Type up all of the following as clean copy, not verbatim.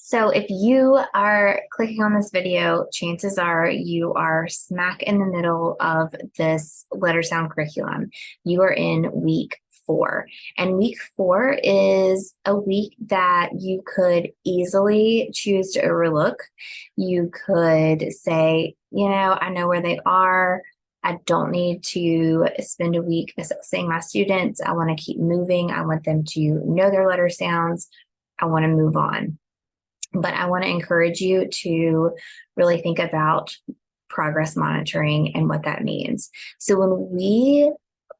So if you are clicking on this video, chances are you are smack in the middle of this letter sound curriculum. You are in week 4. And week 4 is a week that you could easily choose to overlook. You could say, I know where they are. I don't need to spend a week assessing my students. I want to keep moving. I want them to know their letter sounds. I want to move on. But I want to encourage you to really think about progress monitoring and what that means. So when we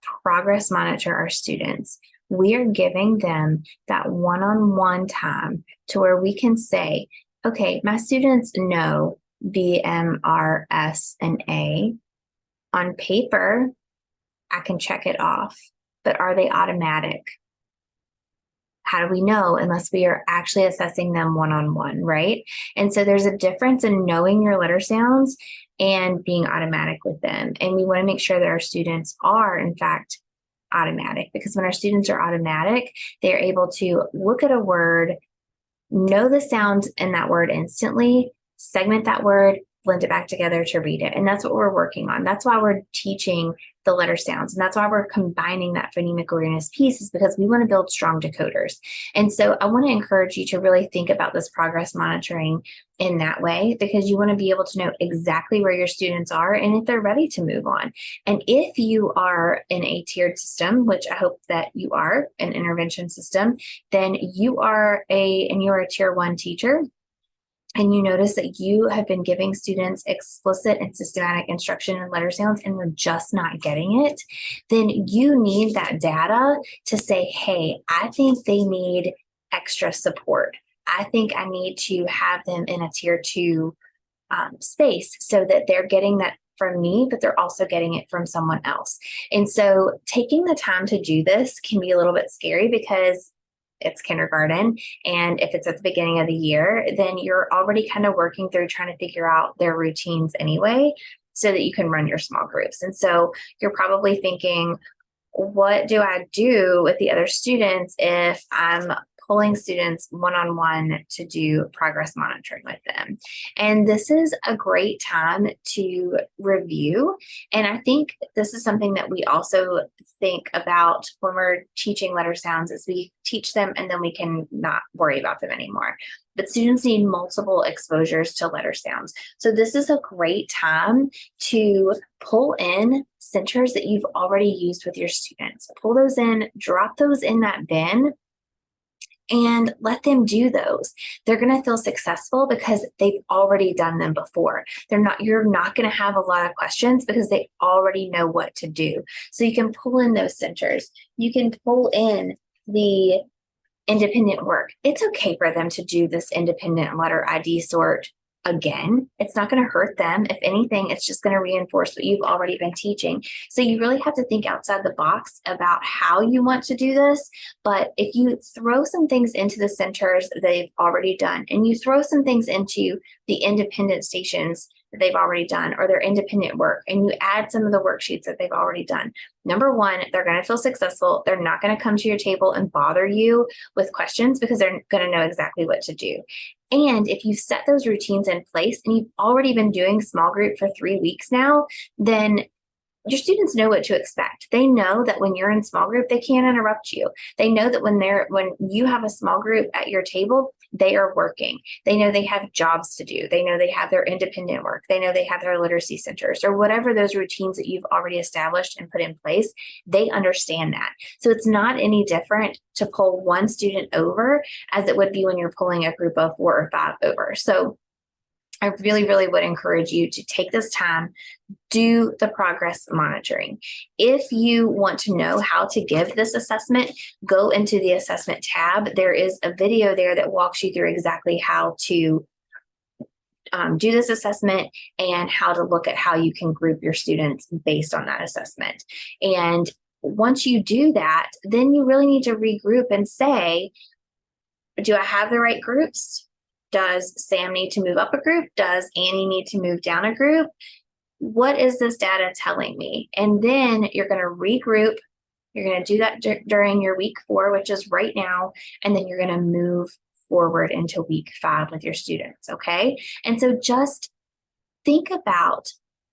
progress monitor our students, we are giving them that one-on-one time to where we can say, okay, my students know B, M, R, S, and A. On paper, I can check it off, but are they automatic? How do we know unless we are actually assessing them one-on-one, right? And so there's a difference in knowing your letter sounds and being automatic with them. And we want to make sure that our students are, in fact, automatic, because when our students are automatic, they're able to look at a word, know the sound in that word instantly, segment that word, blend it back together to read it. And that's what we're working on. That's why we're teaching the letter sounds. And that's why we're combining that phonemic awareness piece, is because we want to build strong decoders. And so I want to encourage you to really think about this progress monitoring in that way, because you want to be able to know exactly where your students are and if they're ready to move on. And if you are in a tiered system, which I hope that you are, an intervention system, then you are a tier 1 teacher, and you notice that you have been giving students explicit and systematic instruction in letter sounds and we're just not getting it, then you need that data to say, hey, I think they need extra support. I think I need to have them in a tier 2 space so that they're getting that from me, but they're also getting it from someone else. And so taking the time to do this can be a little bit scary because it's kindergarten. And if it's at the beginning of the year, then you're already kind of working through trying to figure out their routines anyway, so that you can run your small groups. And so you're probably thinking, what do I do with the other students if I'm pulling students one-on-one to do progress monitoring with them? And this is a great time to review. And I think this is something that we also think about when we're teaching letter sounds, is we teach them and then we can not worry about them anymore. But students need multiple exposures to letter sounds. So this is a great time to pull in centers that you've already used with your students. Pull those in, drop those in that bin, and let them do those. They're going to feel successful because they've already done them before. You're not going to have a lot of questions because they already know what to do. So you can pull in those centers. You can pull in the independent work. It's okay for them to do this independent letter ID sort again. It's not going to hurt them. If anything, it's just going to reinforce what you've already been teaching. So you really have to think outside the box about how you want to do this. But if you throw some things into the centers they've already done, and you throw some things into the independent stations that they've already done, or their independent work, and you add some of the worksheets that they've already done, number one, they're going to feel successful. They're not going to come to your table and bother you with questions because they're going to know exactly what to do. And if you've set those routines in place and you've already been doing small group for 3 weeks now, then your students know what to expect. They know that when you're in small group, they can't interrupt you. They know that when you have a small group at your table, they are working. They know they have jobs to do. They know they have their independent work. They know they have their literacy centers, or whatever those routines that you've already established and put in place. They understand that. So it's not any different to pull one student over as it would be when you're pulling a group of 4 or 5 over. So I really, really would encourage you to take this time, do the progress monitoring. If you want to know how to give this assessment, go into the assessment tab. There is a video there that walks you through exactly how to do this assessment and how to look at how you can group your students based on that assessment. And once you do that, then you really need to regroup and say, do I have the right groups? Does Sam need to move up a group? Does Annie need to move down a group? What is this data telling me? And then you're going to regroup. You're going to do that during your week 4, which is right now, and then you're going to move forward into week 5 with your students, okay? And so just think about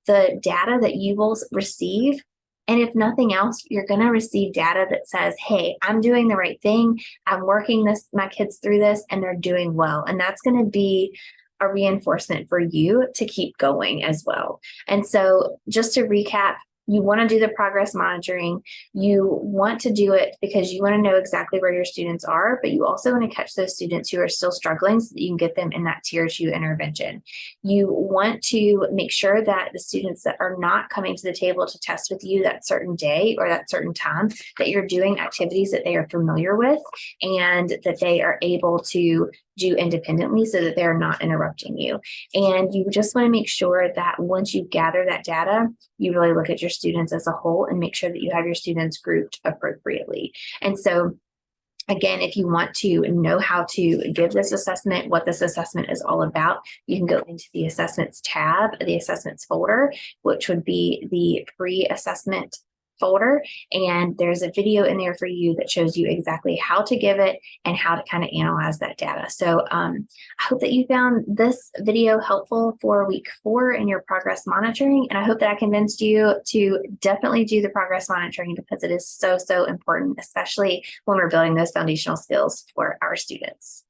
the data that you will receive. And if nothing else, you're going to receive data that says, hey, I'm doing the right thing. I'm working my kids through this, and they're doing well. And that's going to be a reinforcement for you to keep going as well. And so just to recap, you want to do the progress monitoring. You want to do it because you want to know exactly where your students are, but you also want to catch those students who are still struggling so that you can get them in that tier 2 intervention. You want to make sure that the students that are not coming to the table to test with you that certain day or that certain time, that you're doing activities that they are familiar with and that they are able to do independently so that they're not interrupting you. And you just want to make sure that once you gather that data, you really look at your students as a whole and make sure that you have your students grouped appropriately. And so again, if you want to know how to give this assessment, what this assessment is all about, you can go into the assessments tab, the assessments folder, which would be the pre-assessment folder. And there's a video in there for you that shows you exactly how to give it and how to kind of analyze that data. So I hope that you found this video helpful for week 4 in your progress monitoring. And I hope that I convinced you to definitely do the progress monitoring because it is so, so important, especially when we're building those foundational skills for our students.